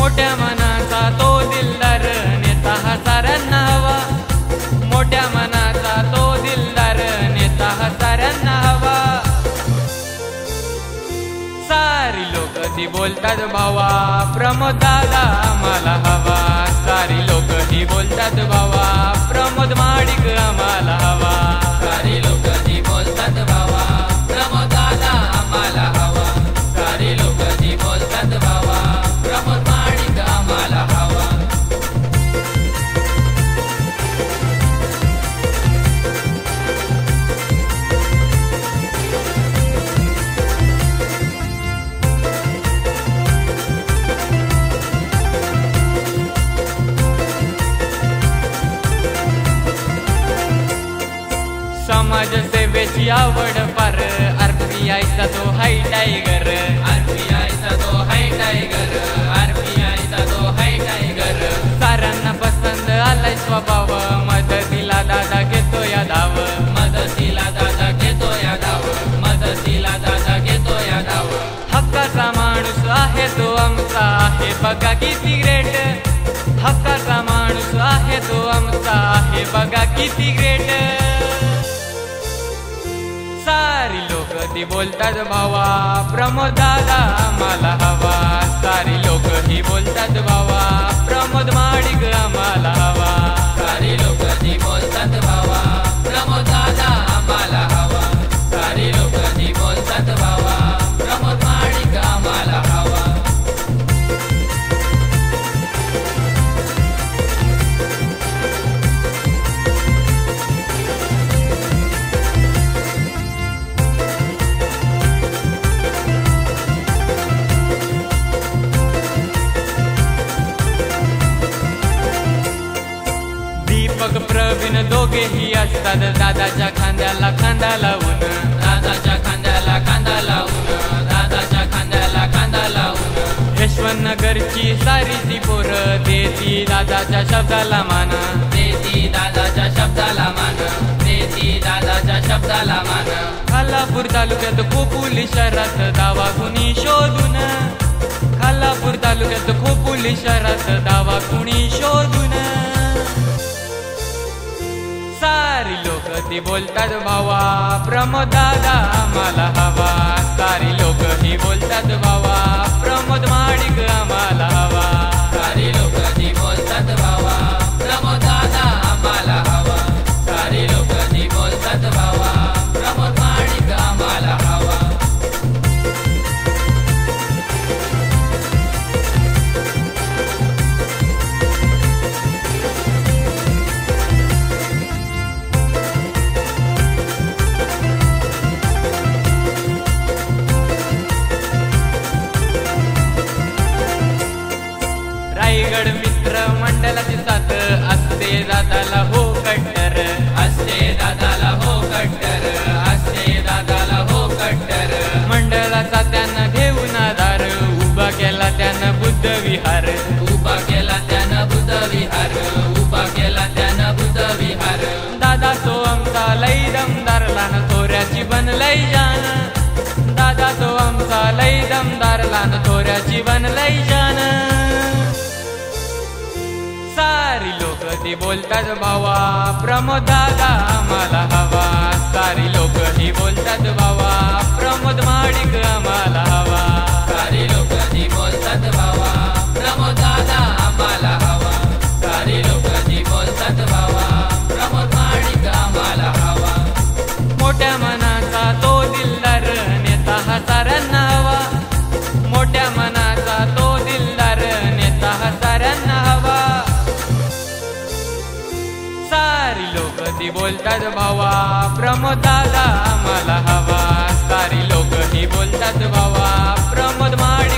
मोठ्या मनाचा तो दिलदार नेता हा साऱ्यांना हवा, मोठ्या मनाचा तो दिलदार नेता हा साऱ्यांना हवा। सारी लोक ती बोलतात भावा प्रमोद दादा आम्हाला हवा, सारी लोक ती बोलतात भावा प्रमोद महाडिक आम्हाला हवा, सारी लोक ती बोलतात भावा प्रमोद दादा आम्हाला हवा, सारी लोक ती बोलतात भावा प्रमोद महाडिक आम्हाला हवा। समाज सेवेची आवड फार, RPIचा तो हाय टायगर, RPIचा तो हाय टायगर, RPIचा तो हाय टायगर। साऱ्यांना पसंत आलाय स्वभाव, मदतीला दादा घेतो या धाव, मदतीला दादा घेतो या धाव, मदतीला दादा घेतो या धाव। हक्काचा माणूस आहे तो आमचा आहे बघा किती ग्रेट, हक्काचा माणूस आहे तो आमचा आहे बघा किती ग्रेट। सारी लोक ती बोलतात भावा प्रमोद दादा आम्हाला हवा, सारी लोक ही बोलतात भावा प्रमोद महाडिक आम्हाला हवा, सारी लोक ती बोलतात भावा प्रमोद दादा आम्हाला हवा, सारी लोक ती बोलतात भावा प्रमोद महाडिक आम्हाला हवा। दीपक प्रवीण दोघेही असतात दादाच्या खांद्याला खांदा लावून, दादाच्या खांद्याला खांदा लावून, दादाच्या खांद्याला खांदा लावून। यशवंतनगरची सारी ती पोरं देती दादाच्या शब्दाला मान, देती दादाच्या शब्दाला मान, देती दादाच्या शब्दाला मान। खालापूर तालुक्यात खोपोली शहरात दावा कुणी शोधून, खालापूर तालुक्यात खोपोली शहरात दावा कुणी शोधून। सारी लोक ती बोलतात भावा प्रमोद दादा आम्हाला हवा, सारी लोक ही बोलतात भावा प्रमोद महाडिक आम्हाला हवा, सारी लोक ती बोलतात भावा प्रमोद दादा आम्हाला हवा, सारी लोक ती बोलतात भावा प्रमोद महाडिक आम्हाला हवा। रायगड मित्र मंडळाची साथ असते दादाला हो कट्टर, असते दादाला हो कट्टर, असते दादाला हो कट्टर। मंडळाचा त्यानं घेऊन आधार, उभा केला त्यानं बुद्ध विहार, उभा केला त्यानं बुद्ध विहार, उभा केला त्यानं बुद्ध विहार। दादा तो आमचा लई दमदार लहान थोऱ्याची बनलई जान, दादा तो आमचा लई दमदार लहान थोऱ्याची बनलई जान। सारी लोक ती बोलतात भावा प्रमोद दादा आम्हाला हवा, सारी लोक ही बोलतात भावा प्रमोद महाडिक आम्हाला हवा, सारी लोक ती बोलतात भावा प्रमोद दादा आम्हाला हवा, सारी लोक ती बोलतात भावा प्रमोद महाडिक आम्हाला हवा। मोठ्या मनाचा तो दिलदार नेता हा साऱ्यांना हवा, मोठ्या मनाचा तो दिलदार नेता हा साऱ्यांना हवा। सारी लोक ती बोलतात भावा प्रमोद दादा आम्हाला हवा, सारी लोक ही बोलतात भावा प्रमोद महाडिक